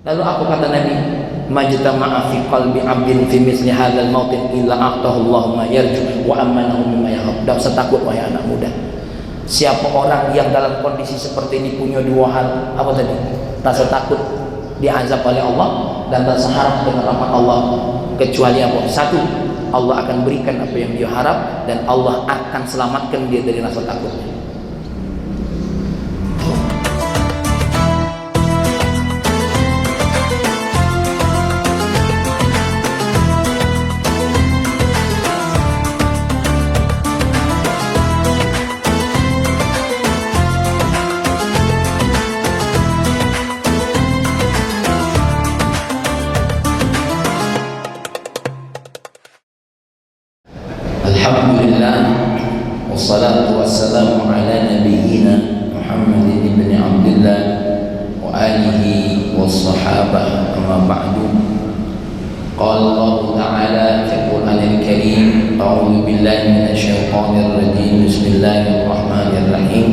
Lalu apa kata Nabi? Majtama'a fi qalbi 'abdin fi misli hadzal mautin illa a'tahu Allahu ma yarju wa amanahu mimma yakhaf. Dan setakut wahai anak muda. Siapa orang yang dalam kondisi seperti ini punya dua hal, apa tadi? Rasa takut diazab oleh Allah dan rasa harap dengan rahmat Allah, kecuali apa? Satu, Allah akan berikan apa yang dia harap dan Allah akan selamatkan dia dari rasa takutnya. Alhamdulillah wassalatu wassalamu ala nabiyyina Muhammad ibn Abdullah wa alihi wassahabah amma ba'du. Qala Allah ta'ala fi Qur'anil Karim, a'udzu billahi minasy syaithanir rajim. Bismillahirrahmanirrahim.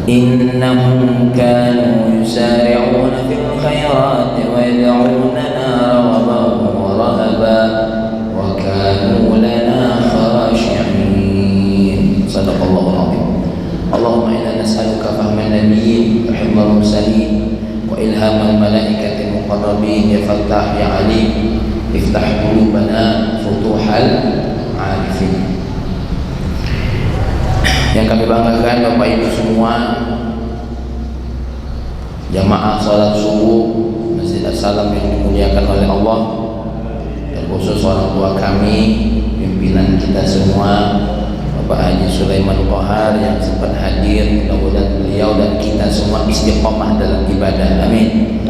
Innahum kanu yusari'una fil khairati wa yad'unana raghaban wa rahaban kanu lana khashi'in. Sadaqallahul azim. Allahumma inna nas'aluka fahman nabiyyin wa hifdzal mursalin wa ilhamal malaikatil muqarrabin. Ya Fattah ya Alim, iftah qulubana futuhal arifin. Yang kami banggakan Bapak Ibu semua, jamaah salat subuh Masjid As-Salam yang dimuliakan oleh Allah, khusus orang tua kami, pimpinan kita semua, Bapak Haji Sulaiman Kohar yang sempat hadir, mudah-mudahan beliau dan kita semua istiqomah dalam ibadah, amin.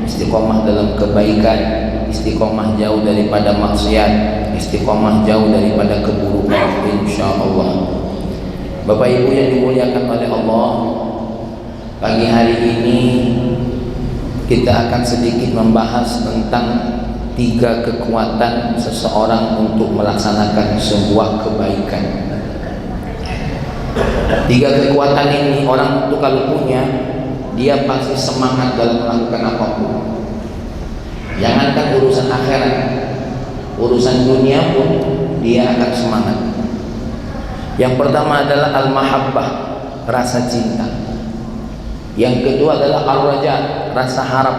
Istiqomah dalam kebaikan, istiqomah jauh daripada maksiat, istiqomah jauh daripada keburukan, insyaallah. Bapak Ibu yang dimuliakan oleh Allah, pagi hari ini kita akan sedikit membahas tentang 3 kekuatan seseorang untuk melaksanakan sebuah kebaikan. 3 kekuatan ini orang itu kalau punya, dia pasti semangat dalam melakukan apapun. Jangankan urusan akhirat, urusan dunia pun dia akan semangat. Yang pertama adalah al-mahabbah, rasa cinta. Yang kedua adalah al-raja, rasa harap.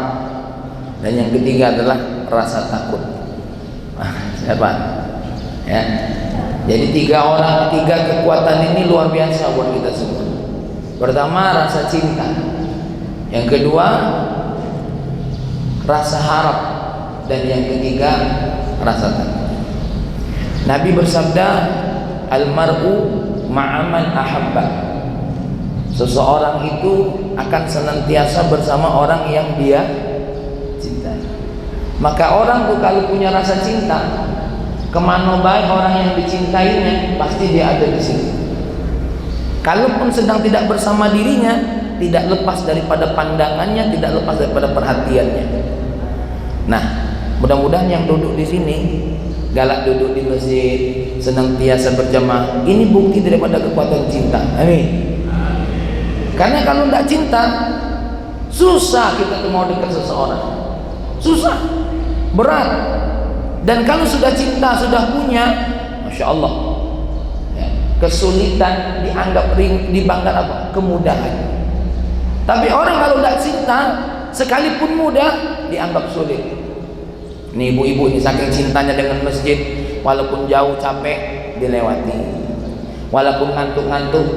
Dan yang ketiga adalah rasa takut. Siapa? Ya. Jadi 3 kekuatan ini luar biasa buat kita semua. Pertama rasa cinta. Yang kedua rasa harap. Dan yang ketiga rasa takut. Nabi bersabda, almar'u ma'aman ahabba. Seseorang itu akan senantiasa bersama orang yang dia cintai. Maka orang tuh kalau punya rasa cinta, kemana baik orang yang dicintainya, pasti dia ada di situ. Kalaupun sedang tidak bersama dirinya, tidak lepas daripada pandangannya, tidak lepas daripada perhatiannya. Nah, mudah-mudahan yang duduk di sini, galak duduk di masjid, senantiasa berjamaah, ini bukti daripada kekuatan cinta. Amin. Karena kalau tidak cinta, susah kita mau dekat seseorang. Susah, berat. Dan kalau sudah cinta, sudah punya, Masya Allah, ya, kesulitan dianggap dibanggar apa? Kemudahan. Tapi orang kalau tidak cinta, sekalipun mudah dianggap sulit. Ini ibu-ibu ini saking cintanya dengan masjid, walaupun jauh capek dilewati, walaupun ngantuk-ngantuk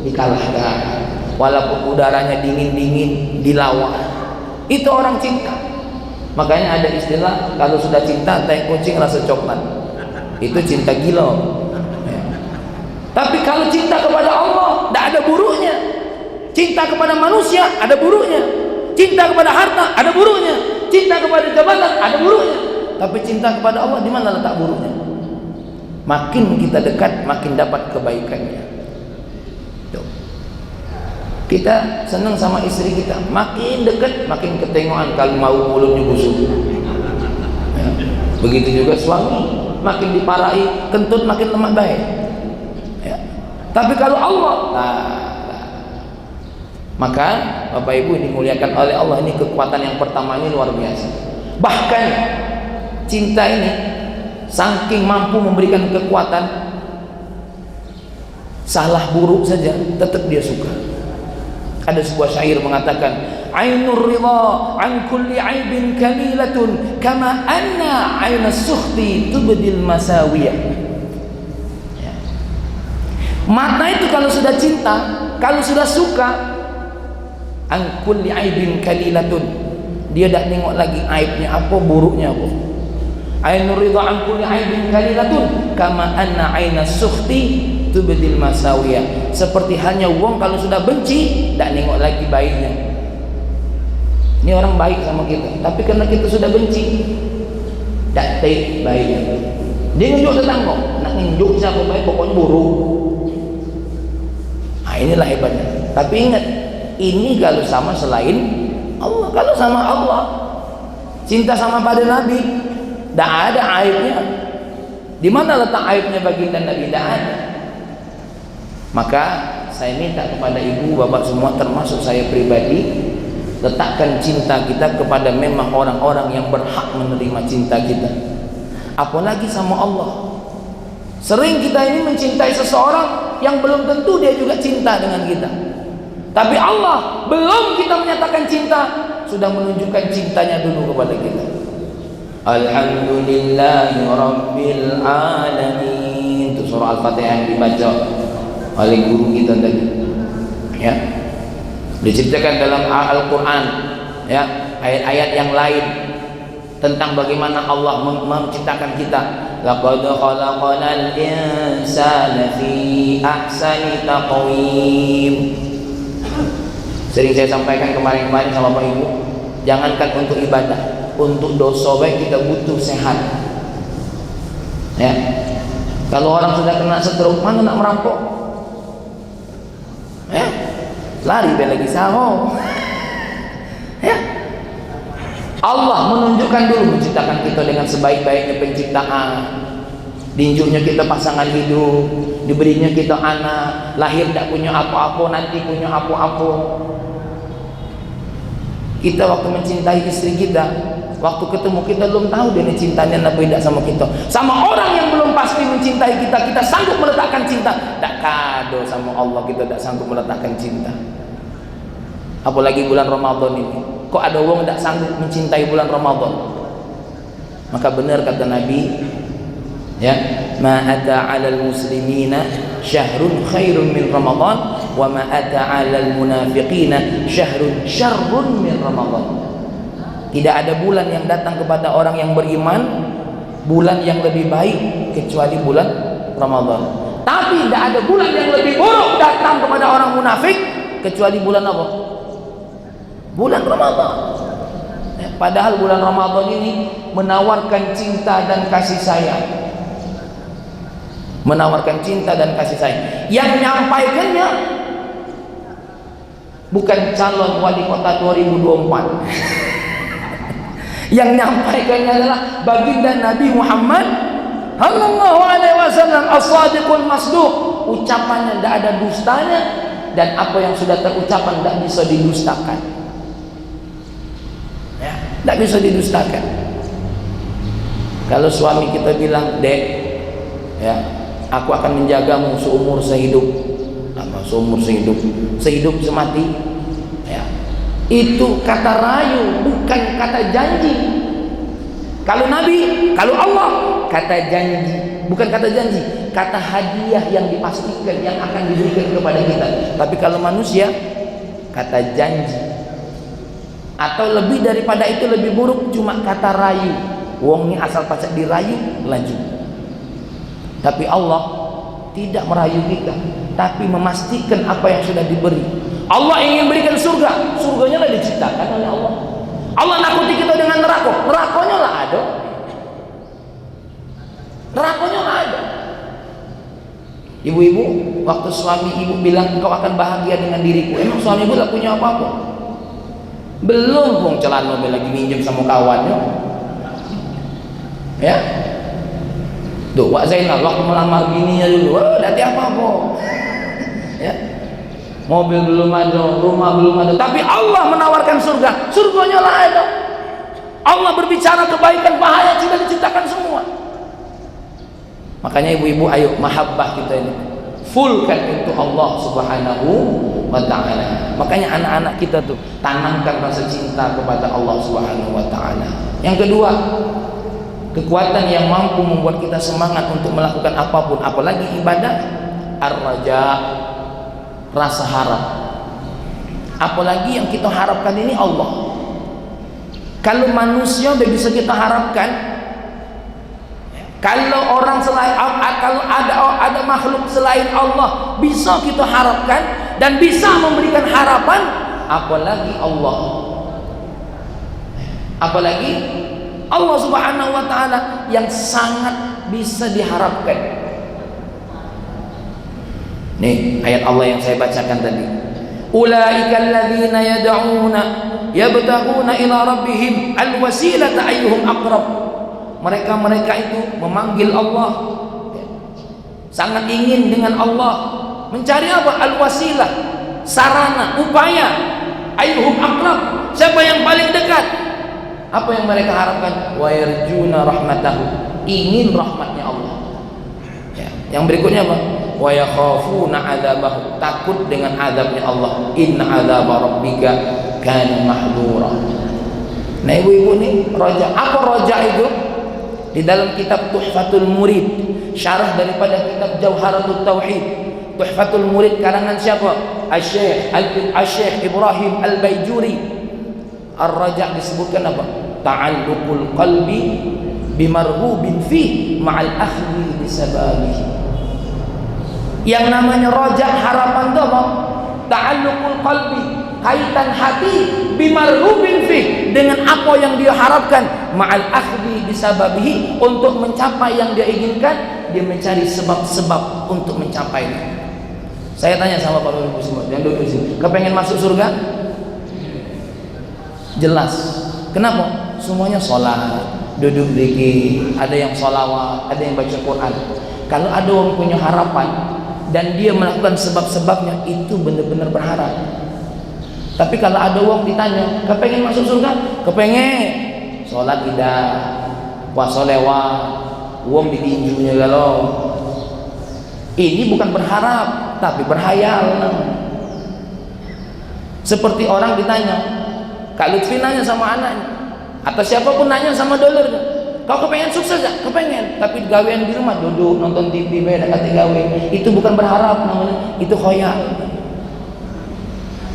dikalahkan, walaupun udaranya dingin-dingin dilawan. Itu orang cinta. Makanya ada istilah, kalau sudah cinta tai kucing rasa coklat, itu cinta gila. Ya. Tapi kalau cinta kepada Allah tidak ada buruknya. Cinta kepada manusia ada buruknya. Cinta kepada harta ada buruknya. Cinta kepada jabatan ada buruknya. Tapi cinta kepada Allah, di mana letak buruknya? Makin kita dekat, makin dapat kebaikannya. Tuh. Kita senang sama istri kita, makin dekat makin ketengokan kalau mau mulutnya busuk. Ya. Begitu juga suami, makin diparahi kentut makin lemah baik. Ya. Tapi kalau Allah, Maka Bapak Ibu dimuliakan oleh Allah, ini kekuatan yang pertama ini luar biasa. Bahkan cinta ini saking mampu memberikan kekuatan, salah buruk saja tetap dia suka. Ada sebuah syair mengatakan, ainur ridha an kulli aibin kamilatun kama anna ainas sukhti tubdil masawiyah. Ya. Mata itu kalau sudah cinta, kalau sudah suka, an kulli aibin kalilatun, dia tak tengok lagi aibnya apa, buruknya apa. Ainur ridha an kulli aibin kalilatun kama anna ainas sukhti tubdil masawiyah. Seperti halnya wong kalau sudah benci tak nengok lagi baiknya. Ini orang baik sama kita, tapi karena kita sudah benci tak take baiknya. Dia nunjuk tetangga, nak nunjuk siapa baik pokoknya buruk. Nah, inilah hebatnya. Tapi ingat, ini kalau sama selain Allah. Kalau sama Allah, cinta sama pada Nabi, tak ada aibnya. Di mana letak aibnya baginda Nabi? Tak ada. Maka saya minta kepada ibu bapak semua, termasuk saya pribadi, letakkan cinta kita kepada memang orang-orang yang berhak menerima cinta kita, apalagi sama Allah. Sering kita ini mencintai seseorang yang belum tentu dia juga cinta dengan kita, tapi Allah belum kita menyatakan cinta sudah menunjukkan cintanya dulu kepada kita. Alhamdulillahi Rabbil Alamin, itu surah Al-Fatihah yang dibaca oleh guru kita tadi, ya, diceritakan dalam Al-Quran, ya, ayat-ayat yang lain tentang bagaimana Allah menciptakan kita. Laqad khalaqnal insana fi ahsani taqwim. Sering saya sampaikan kemarin-kemarin sama Bapak Ibu, jangankan untuk ibadah, untuk dosa baik kita butuh sehat. Ya, kalau orang sudah kena stroke, mana nak merampok? Ya, lari dia lagi sahur. Ya, Allah menunjukkan dulu menciptakan kita dengan sebaik-baiknya penciptaan. Diinjuknya kita pasangan hidup, diberinya kita anak, lahir tak punya apa-apa, nanti punya apa-apa. Kita waktu mencintai istri kita, waktu ketemu kita belum tahu dia cintanya apa tidak sama kita. Sama orang yang belum pasti mencintai kita, kita sanggup meletakkan cinta. Tak kado sama Allah kita tak sanggup meletakkan cinta. Apalagi bulan Ramadan ini. Kok ada orang tak sanggup mencintai bulan Ramadan? Maka benar kata Nabi, ya, ma ata 'alal muslimina syahrun khairun min Ramadan wa ma ata 'alal munafiqina syahrun syarrun min Ramadan. Tidak ada bulan yang datang kepada orang yang beriman, bulan yang lebih baik kecuali bulan Ramadan. Tapi tidak ada bulan yang lebih buruk datang kepada orang munafik kecuali bulan apa? Bulan Ramadan. Padahal bulan Ramadan ini menawarkan cinta dan kasih sayang. Menawarkan cinta dan kasih sayang. Yang menyampaikannya bukan calon wali kota 2024. Yang menyampaikannya adalah baginda Nabi Muhammad sallallahu alaihi wasallam, as-sadiqul masduq. Ucapannya tidak ada dustanya, dan apa yang sudah terucapkan tidak bisa didustakan. Ya, tidak bisa didustakan. Kalau suami kita bilang, "Dek, ya, aku akan menjagamu seumur sehidup." Apa seumur sehidup? Sehidup semati. Ya. Itu kata rayu, bukan kata janji. Kalau Nabi, kalau Allah, kata janji, bukan kata janji, kata hadiah yang dipastikan yang akan diberikan kepada kita. Tapi kalau manusia, kata janji. Atau lebih daripada itu, lebih buruk, cuma kata rayu. Wong ini asal pacak dirayu, lanjut. Tapi Allah tidak merayu kita, tapi memastikan apa yang sudah diberi. Allah ingin berikan surga, surganya lah diciptakan oleh Allah. Allah nakuti kita dengan neraka, nerakanya lah ada. Nerakanya lah ada. Ibu-ibu, waktu suami ibu bilang kau akan bahagia dengan diriku, emang suami ibu tak punya apa-apa? Belum pun celana lagi minjem sama kawannya. Ya, tuh Wak Zainal waktu melamar bininya dulu, dati apa-apa. Ya, mobil belum ada, rumah belum ada, tapi Allah menawarkan surga, surganya lah ada. Allah berbicara kebaikan, pahala sudah diciptakan semua. Makanya ibu-ibu, ayo mahabbah kita ini fullkan untuk Allah Subhanahu wa ta'ala. Makanya anak-anak kita tuh tanamkan rasa cinta kepada Allah Subhanahu wa ta'ala. Yang kedua, kekuatan yang mampu membuat kita semangat untuk melakukan apapun, apalagi ibadah, ar-raja, rasa harap. Apalagi yang kita harapkan ini Allah. Kalau manusia udah bisa kita harapkan, kalau orang selain, kalau ada makhluk selain Allah bisa kita harapkan dan bisa memberikan harapan, apalagi Allah. Apalagi Allah Subhanahu wa ta'ala yang sangat bisa diharapkan. Nih ayat Allah yang saya bacakan tadi. Ulaika alladzina yad'una yabtaguna ila rabbihim alwasilata ayyuhum aqrab. Mereka itu memanggil Allah, sangat ingin dengan Allah, mencari apa? Al-wasilah, sarana, upaya. Ayyuhum aqrab, siapa yang paling dekat? Apa yang mereka harapkan? Wa yarjuna rahmatahu, ingin rahmatnya Allah. Ya. Yang berikutnya apa? Wa yakhafuna adzabahu, takut dengan azabnya Allah. Inna adzaba rabbika kana mahdura. Nah ibu-ibu nih, raja. Apa raja itu? Di dalam kitab Tuhfatul Murid, syarah daripada kitab Jauharatul Tauhid. Tuhfatul Murid karangan siapa? Asy-Syaikh Ibrahim Al-Baijuri. Ar-raja disebutkan apa? Ta'alluqul qalbi bimarghubin fi ma'al akhdhi bisababihi. Yang namanya raja, harapan itu apa? Ta'alluqul qalbi, kaitan hati, bimarghubin fi, dengan apa yang dia harapkan, ma'al akhdhi bisababihi, untuk mencapai yang dia inginkan, dia mencari sebab-sebab untuk mencapainya. Saya tanya sama para ibu semua yang duduk di sini, kepengen masuk surga? Jelas. Kenapa? Semuanya sholat, duduk zikir, ada yang sholawat, ada yang baca Quran. Kalau ada orang punya harapan dan dia melakukan sebab-sebabnya, itu benar-benar berharap. Tapi kalau ada orang ditanya, kepengen masuk surga? Kepengen. Sholat tidak, puasa lewat, uang ditinjunya galau. Ini bukan berharap, tapi berhayal. Seperti orang ditanya, Kak Lutfi nanya sama anaknya, atau siapapun nanya sama dolarnya, kau kepengen sukses gak? Kepengen. Tapi gawean di rumah, duduk nonton TV, beda kata gawe. Itu bukan berharap namanya, itu khoyal.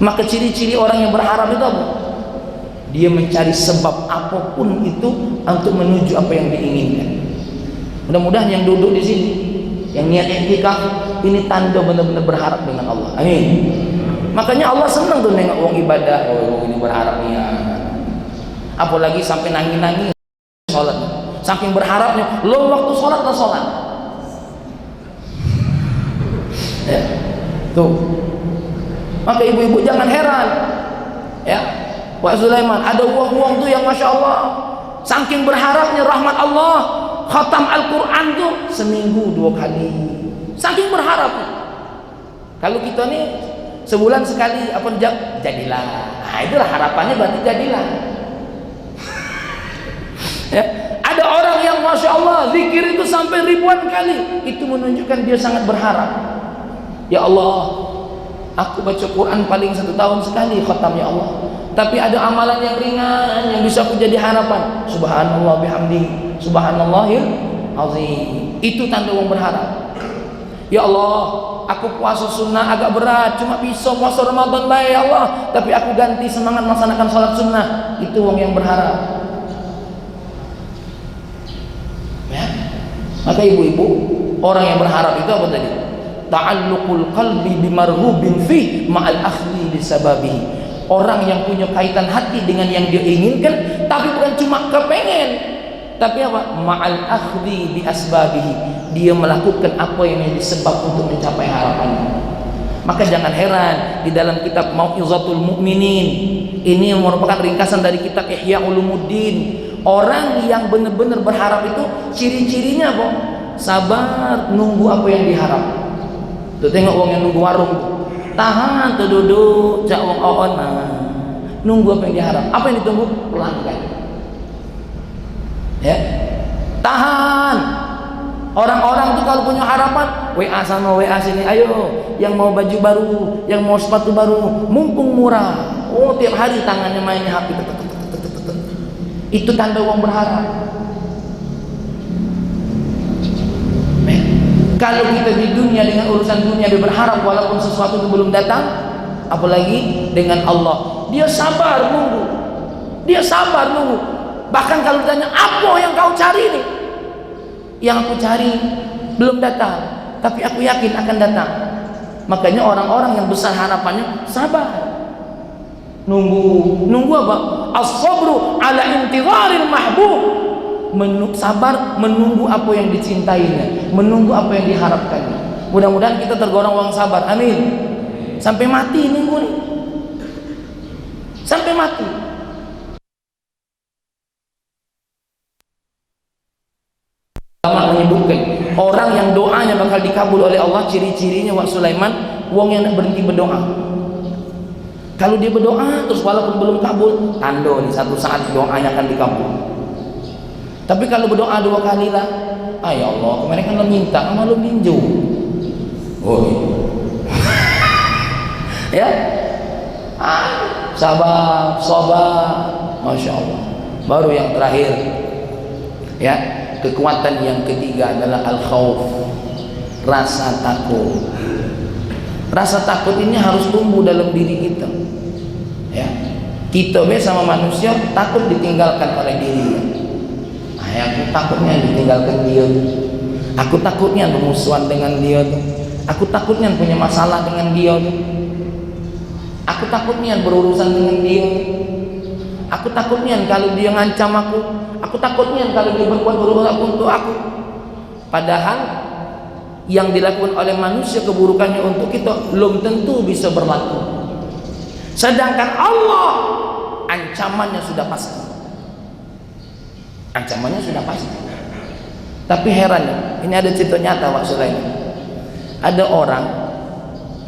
Maka ciri-ciri orang yang berharap itu apa? Dia mencari sebab apapun itu untuk menuju apa yang diinginkan. Mudah-mudahan yang duduk di sini, yang niat i'tikaf, ini tanda benar-benar berharap dengan Allah. Amin. Makanya Allah senang tuh nengok orang ibadah, oh ini berharap ya. Apalagi sampai nangis-nangis sholat, saking berharapnya, lo waktu sholat lah sholat. Ya, tuh. Maka ibu-ibu jangan heran, ya. Pak Sulaiman ada uang-uang tuh yang masya Allah, saking berharapnya rahmat Allah, khatam Al-Quran tuh seminggu 2 kali, saking berharapnya. Kalau kita nih sebulan sekali apa jadilah, nah itulah harapannya, berarti jadilah. Ya, ada orang yang masya Allah zikir itu sampai ribuan kali, itu menunjukkan dia sangat berharap. Ya Allah, aku baca Quran paling 1 tahun sekali khatam ya Allah, tapi ada amalan yang ringan yang bisa aku jadi harapan. Subhanallah bihamdi, subhanallahil azim. Itu tanda orang berharap. Ya Allah, aku puasa sunnah agak berat, cuma bisa puasa Ramadan baik ya Allah, tapi aku ganti semangat melaksanakan sholat sunnah. Itu orang yang berharap. Ya. Maka ibu-ibu, orang yang berharap itu apa tadi? Ta'alluqul qalbi bimarghubin fi ma'al akhdhi bisababihi. Orang yang punya kaitan hati dengan yang dia inginkan, tapi bukan cuma kepengen, tapi apa? Ma'al akhdhi bi asbabihi. Dia melakukan apa yang menjadi sebab untuk mencapai harapannya. Maka jangan heran di dalam kitab Mau'izatul Mu'minin, ini merupakan ringkasan dari kitab Ihya Ulumuddin. Orang yang benar-benar berharap itu ciri-cirinya apa? Sabar nunggu apa yang diharap. Tuh tengok orang yang nunggu warung, tahan tuh duduk jak wong on, nunggu apa yang diharap. Apa yang ditunggu? Pelanggan. Ya, tahan. Orang-orang tuh kalau punya harapan, WA sana WA sini, ayo yang mau baju baru, yang mau sepatu baru, mumpung murah. Oh, tiap hari tangannya mainnya HP. Itu tanda orang berharap. Kalau kita di dunia dengan urusan dunia dia berharap walaupun sesuatu itu belum datang, apalagi dengan Allah. Dia sabar nunggu. Dia sabar nunggu. Bahkan kalau ditanya, apa yang kau cari ini? Yang aku cari belum datang, tapi aku yakin akan datang. Makanya orang-orang yang besar harapannya sabar. Nunggu apa? As-sabru ala intizaril mahbub. Sabar menunggu apa yang dicintainya, menunggu apa yang diharapkannya. Mudah-mudahan kita tergolong orang sabar. Amin. Sampai mati nunggu nih. Sampai mati. Ulama menyebutkan orang yang doanya bakal dikabul oleh Allah, ciri-cirinya Wak Sulaiman, wong yang berhenti berdoa. Kalau dia berdoa terus walaupun belum kabul, tanda nih satu saat doanya akan dikabul. Tapi kalau berdoa 2 kali lah, ya Allah, kemarin kan lo minta, kamu lo minju. Oh, ya, sabar, masya Allah. Baru yang terakhir, ya, kekuatan yang ketiga adalah al-khawf, rasa takut. Rasa takut ini harus tumbuh dalam diri kita. Ya, kita sama manusia takut ditinggalkan oleh dirinya. Aku takutnya ditinggalkan dia, aku takutnya bermusuhan dengan dia, aku takutnya punya masalah dengan dia, aku takutnya berurusan dengan dia, aku takutnya kalau dia ngancam aku takutnya kalau dia berbuat buruk untuk aku. Padahal yang dilakukan oleh manusia keburukannya untuk kita belum tentu bisa berlaku, sedangkan Allah ancamannya sudah pasti. Ancamannya sudah pasti. Tapi heran, ini ada cerita nyata Pak Sulaiman. Ada orang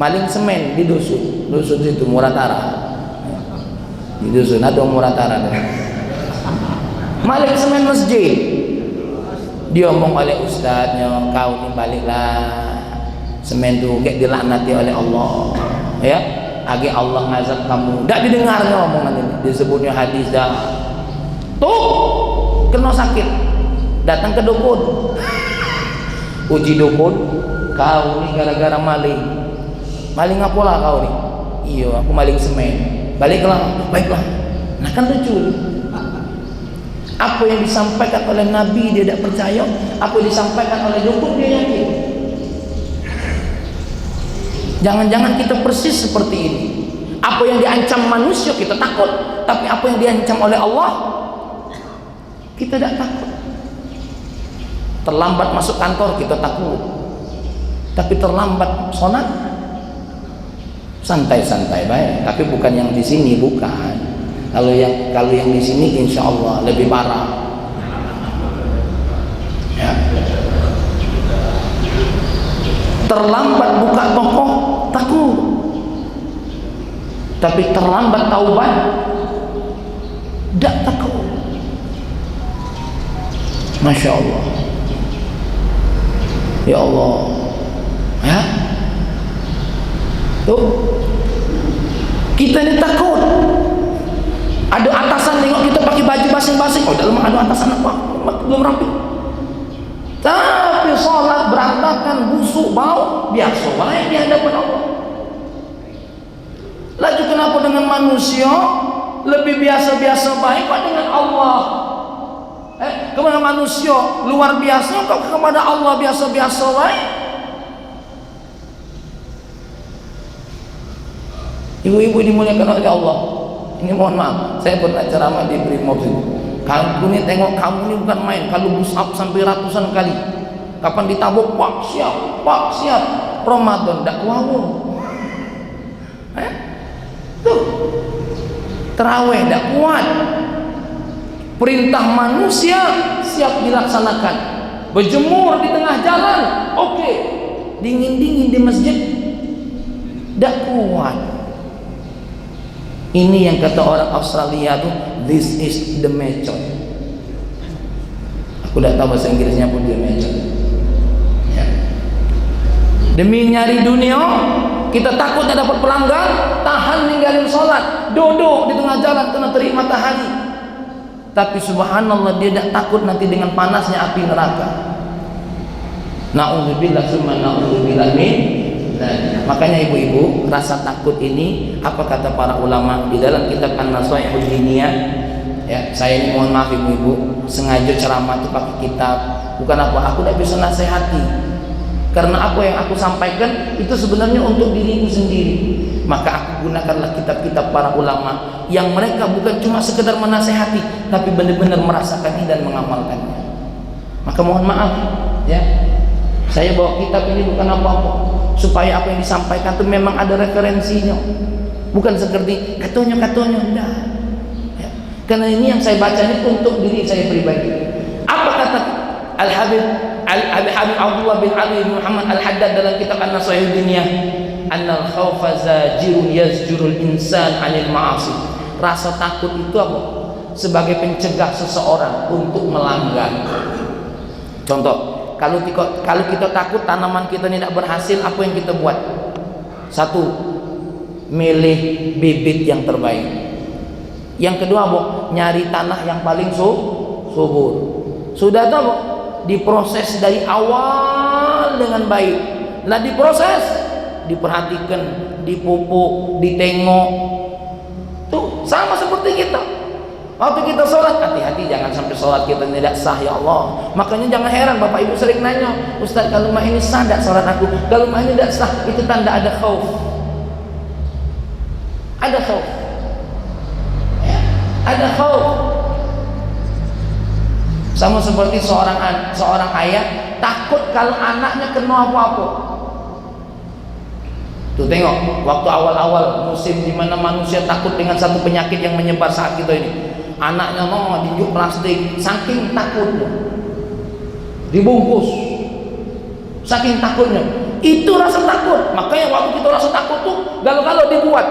maling semen di dusun situ Muratara. Di dusun ada Muratara. Maling semen masjid. Dia omong oleh ustadznya, kau ini baliklah, semen itu gak dilaknati oleh Allah. Ya, agi Allah ngazab kamu. Gak didengarnya omongan ini. Disebutnya hadis dah. Tuh kena sakit, datang ke dukun, uji dukun, kau ini gara-gara maling apalah kau nih? Iya, aku maling semen. Baiklah. Nah kan lucu, apa yang disampaikan oleh Nabi dia tidak percaya, apa yang disampaikan oleh dukun dia yakin. Jangan-jangan kita persis seperti ini. Apa yang diancam manusia kita takut, tapi apa yang diancam oleh Allah kita tidak takut. Terlambat masuk kantor kita takut, tapi terlambat sholat santai-santai baik. Tapi bukan yang di sini, bukan. Kalau yang di sini insya Allah lebih parah. Ya. Terlambat buka toko takut, tapi terlambat taubat tidak takut. Masya Allah. Ya Allah. Ya. Tuh. Kita ini takut. Ada atasan tengok kita pakai baju basing-basing. Oh, dalam ada atasan apa? Belum rapi. Tapi sholat berantakan, busuk, bau, biasa baik di hadapan Allah. Lagi kenapa dengan manusia lebih biasa-biasa baik kok dengan Allah? Kepada manusia luar biasa kok kepada Allah biasa-biasa baik. Ibu-ibu dimuliakan oleh Allah. Ini mohon maaf, saya pernah ceramah di Brimob. Kamu ini tengok, kamu ini bukan main. Kalau push up sampai ratusan kali, kapan ditabuk? Pak siap. Ramadan dak wawung. Tuh, terawih dak kuat. Perintah manusia siap dilaksanakan. Berjemur di tengah jalan, oke. Dingin-dingin di masjid, tidak kuat. Ini yang kata orang Australia tuh, this is the method. Aku tidak tahu bahasa Inggrisnya pun dia method. Ya. Demi nyari dunia, kita takutnya dapat pelanggan, tahan ninggalin sholat, duduk di tengah jalan kena terik matahari. Tapi subhanallah dia tidak takut nanti dengan panasnya api neraka. Na'udzubillah summa na'udzubillah min. Makanya ibu-ibu, rasa takut ini apa kata para ulama di dalam kitab An-Nasaihul Diniyah, ya, saya ini mohon maaf ibu-ibu, sengaja ceramah itu pakai kitab, bukan apa, aku tidak bisa nasihati, karena apa yang aku sampaikan itu sebenarnya untuk diriku sendiri. Maka aku gunakanlah kitab-kitab para ulama yang mereka bukan cuma sekedar menasihati, tapi benar-benar merasakan ini dan mengamalkannya. Maka mohon maaf, ya, saya bawa kitab ini bukan apa-apa, supaya apa yang disampaikan itu memang ada referensinya, bukan seperti katanya enggak ya. Karena ini yang saya baca ini untuk diri saya pribadi. Apa kata Al-Habib Abdullah bin Ali bin Muhammad Al-Haddad dalam kitab An-Nasaihul Diniyah? Annal khawfa zajirun yazjurul insan 'anil ma'asi. Rasa takut itu apa? Sebagai pencegah seseorang untuk melanggar. Contoh, kalau kita takut tanaman kita tidak berhasil, apa yang kita buat? Satu, milih bibit yang terbaik. Yang kedua, nyari tanah yang paling subur. Sudah tahu, diproses dari awal dengan baik. Lah diproses, diperhatikan, dipupuk, ditengok. Tuh sama seperti kita. Waktu kita sholat, hati-hati jangan sampai sholat kita tidak sah, ya Allah. Makanya jangan heran bapak ibu sering nanya, Ustaz kalau mah ini sah tidak sholat aku, kalau mah ini tidak sah, itu tanda ada khauf. Ada khauf ya, ada khauf. Sama seperti seorang ayah takut kalau anaknya kena apa-apa. Tuh tengok, waktu awal-awal musim di mana manusia takut dengan satu penyakit yang menyebar saat kita ini. Anaknya mau dijuk plastik, saking takutnya dibungkus, saking takutnya. Itu rasa takut. Makanya waktu kita rasa takut tuh kalau dibuat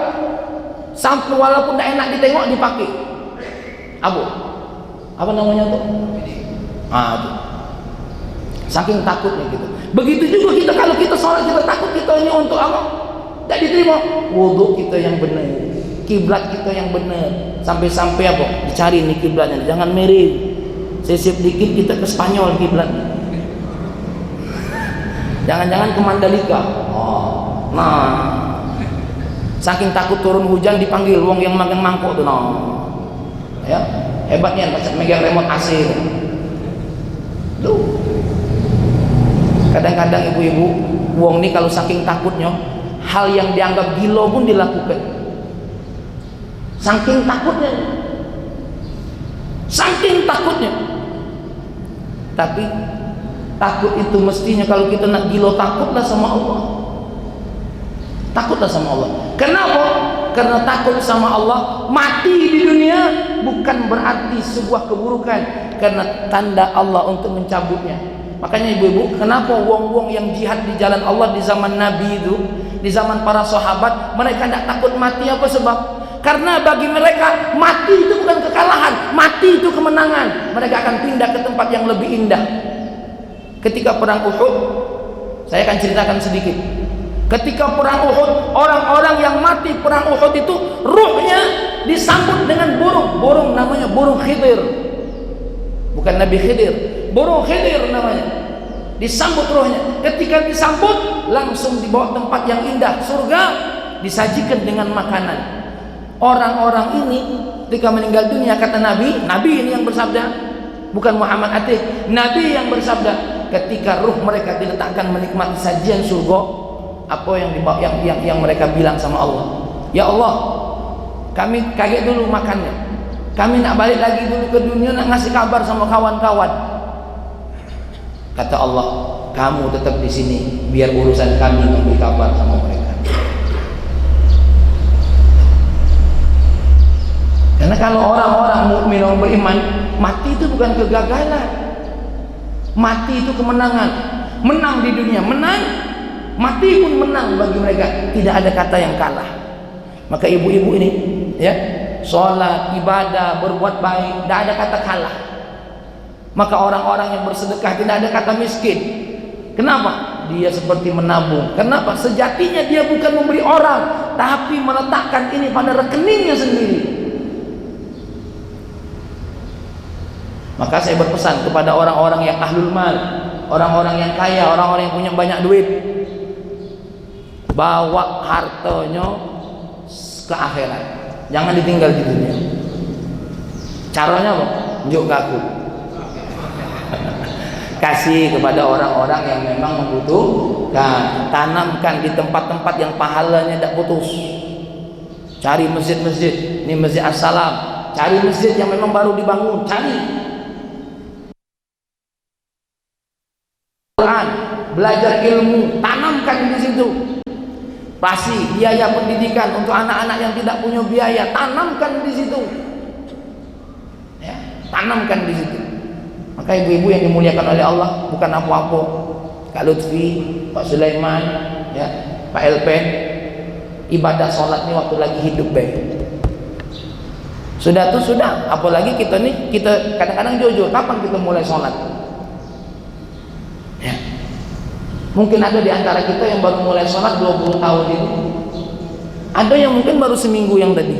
sampai walaupun tidak enak ditengok dipakai. Apa namanya tuh? Tuh. Saking takutnya gitu. Begitu juga kita kalau kita sholat kita takut kita ini untuk apa? Tidak diterima. Wudhu kita yang benar, kiblat kita yang benar. Sampai-sampai apa? Dicari nih kiblatnya, jangan mirip. Sisip dikit kita ke Spanyol kiblatnya. Jangan-jangan ke Mandalika. Nah, saking takut turun hujan dipanggil wong yang makan mangkok tuh, ya hebatnya megang remote AC. Tuh. Kadang-kadang ibu-ibu, wong ini kalau saking takutnya, hal yang dianggap gila pun dilakukan. Saking takutnya. Tapi takut itu mestinya kalau kita nak gila, takutlah sama Allah. Takutlah sama Allah. Kenapa? Karena takut sama Allah, mati di dunia bukan berarti sebuah keburukan, karena tanda Allah untuk mencabutnya. Makanya ibu-ibu, kenapa wong-wong yang jihad di jalan Allah di zaman Nabi itu, di zaman para sahabat, mereka tidak takut mati? Apa sebab? Karena bagi mereka mati itu bukan kekalahan, mati itu kemenangan. Mereka akan pindah ke tempat yang lebih indah. Ketika perang Uhud, saya akan ceritakan sedikit. Ketika perang Uhud, orang-orang yang mati perang Uhud itu ruhnya disambut dengan burung namanya burung Khidir. Bukan Nabi Khidir, burung Khidir namanya. Disambut ruhnya. Ketika disambut, langsung dibawa tempat yang indah, surga, disajikan dengan makanan. Orang-orang ini ketika meninggal dunia, kata Nabi ini yang bersabda, bukan Muhammad Atiq, Nabi yang bersabda, ketika ruh mereka diletakkan menikmati sajian surga, apa yang mereka bilang sama Allah, ya Allah, kami kaget dulu makannya, kami nak balik lagi dulu ke dunia, nak ngasih kabar sama kawan-kawan. Kata Allah, kamu tetap di sini, biar urusan kami memberi kabar sama mereka. Karena kalau orang-orang mukmin, orang beriman, mati itu bukan kegagalan, mati itu kemenangan. Menang di dunia, menang mati pun menang bagi mereka, tidak ada kata yang kalah. Maka ibu-ibu ini ya, sholat, ibadah, berbuat baik, tidak ada kata kalah. Maka orang-orang yang bersedekah tidak ada kata miskin. Kenapa? Dia seperti menabung. Kenapa? Sejatinya dia bukan memberi orang, tapi meletakkan ini pada rekeningnya sendiri. Maka saya berpesan kepada orang-orang yang ahlul mal, orang-orang yang kaya, orang-orang yang punya banyak duit, bawa hartanya ke akhirat, jangan ditinggal di dunia. Caranya apa? Tunjuk ke aku. Kasih kepada orang-orang yang memang membutuhkan. Tanamkan di tempat-tempat yang pahalanya tidak putus. Cari masjid-masjid. Ini Masjid As-Salam. Cari masjid yang memang baru dibangun. Cari. Quran, belajar ilmu, tanamkan di situ. Pasti biaya pendidikan untuk anak-anak yang tidak punya biaya, tanamkan di situ. Ya, tanamkan di situ. Maka ibu-ibu yang dimuliakan oleh Allah, bukan apa-apa, Kak Lutfi, Pak Sulaiman, ya, Pak Elpen, ibadah sholat ini waktu lagi hidup baik. Sudah tuh sudah, apalagi kita nih, kita kadang-kadang jujur, kapan kita mulai sholat? Ya. Mungkin ada di antara kita yang baru mulai sholat 20 tahun ini. Ada yang mungkin baru seminggu yang tadi.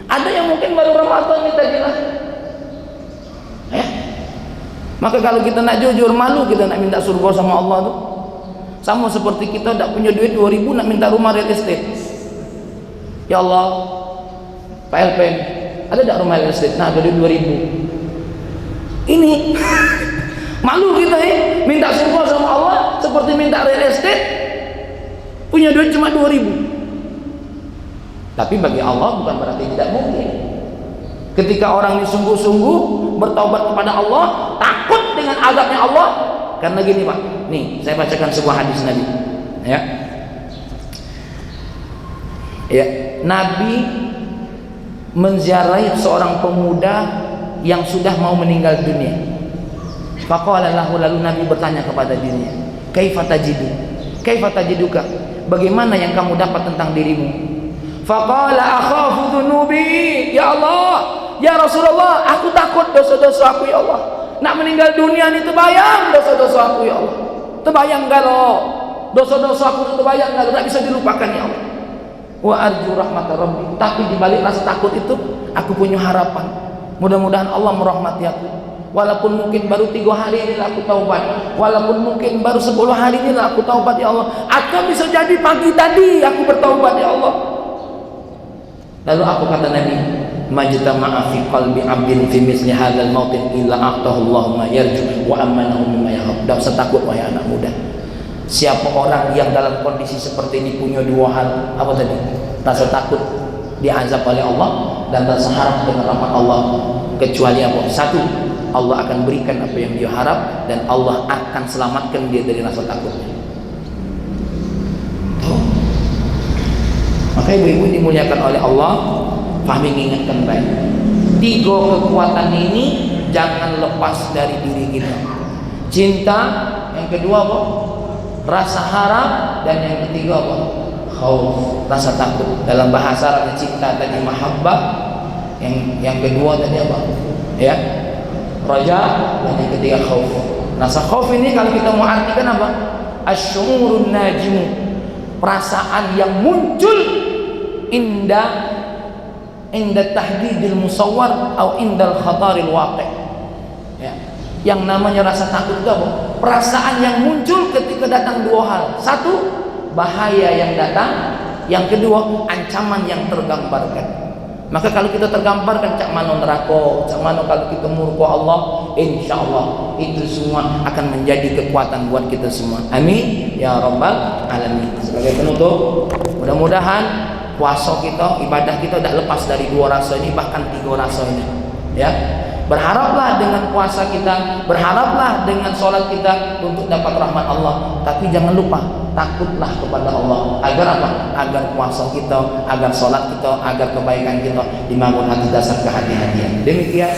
Ada yang mungkin baru Ramadan ini tadi lah. Ya. Maka kalau kita nak jujur, malu kita nak minta surga sama Allah tuh. Sama seperti kita tak punya duit 2000 nak minta rumah real estate. Ya Allah, Pak Elpen, ada tak rumah real estate? Nah, ada duit 2000. Ini malu kita minta surga sama Allah seperti minta real estate, punya duit cuma 2000. Tapi bagi Allah bukan berarti tidak mungkin. Ketika orang ini sungguh-sungguh bertaubat kepada Allah, takut dengan azabnya Allah. Karena gini Pak, nih saya bacakan sebuah hadis Nabi. Ya, ya, Nabi menziarahi seorang pemuda yang sudah mau meninggal dunia. Faqala lahu, lalu Nabi bertanya kepada dirinya, kaifa tajidu? Kaifa tajiduka? Bagaimana yang kamu dapat tentang dirimu? Faqala akhafu dhunubi, ya Allah, ya Rasulullah, aku takut dosa-dosa aku ya Allah. Nak meninggal dunia ini terbayang dosa-dosa aku ya Allah. Terbayang kalau dosa-dosa aku itu terbayang kalau tak bisa dilupakan ya Allah. Wa arju rahmata rabbi, tapi di balik rasa takut itu aku punya harapan. Mudah-mudahan Allah merahmati aku. Walaupun mungkin baru 3 hari ini aku taubat, walaupun mungkin baru 10 hari ini aku taubat ya Allah, atau bisa jadi pagi tadi aku bertaubat ya Allah. Lalu aku kata Nabi, majtama'a fi qalbi 'abdin fi misli hadzal mautin illa a'tahu Allahu ma yarju wa amanahu mimma yakhaf. Dan setakut wahai anak muda, siapa orang yang dalam kondisi seperti ini punya 2 hal, apa tadi? Rasa takut diazab oleh Allah dan rasa harap dengan rahmat Allah, kecuali apa? 1, Allah akan berikan apa yang dia harap dan Allah akan selamatkan dia dari rasa takutnya. Maka ibu-ibu dimuliakan oleh Allah, fahami, ingatkan baik. 3 kekuatan ini jangan lepas dari diri kita. Cinta, yang kedua apa? Rasa harap, dan yang ketiga apa? Khauf, rasa takut. Dalam bahasa Arabnya cinta tadi mahabbah, yang kedua tadi apa? Ya, raja, dan yang ketiga khauf. Rasa khauf ini kalau kita mau artikan apa? Asy'urun najim, perasaan yang muncul inda tahdidil musawwar atau indal khataril waqi'. Ya. Yang namanya rasa takut itu apa? Perasaan yang muncul ketika datang 2 hal. 1, bahaya yang datang. Yang kedua, ancaman yang tergambarkan. Maka kalau kita tergambarkan cak mano neraka, cak mano kalau kita murka Allah, insyaallah itu semua akan menjadi kekuatan buat kita semua. Amin ya rabbal alamin. Sebagai penutup, mudah-mudahan puasa kita, ibadah kita tidak lepas dari 2 rasa ini, bahkan 3 rasa ini. Ya, berharaplah dengan puasa kita, berharaplah dengan sholat kita untuk dapat rahmat Allah. Tapi jangan lupa, takutlah kepada Allah. Agar apa? Agar puasa kita, agar sholat kita, agar kebaikan kita dibangun atas dasar kehati-hatian. Demikian.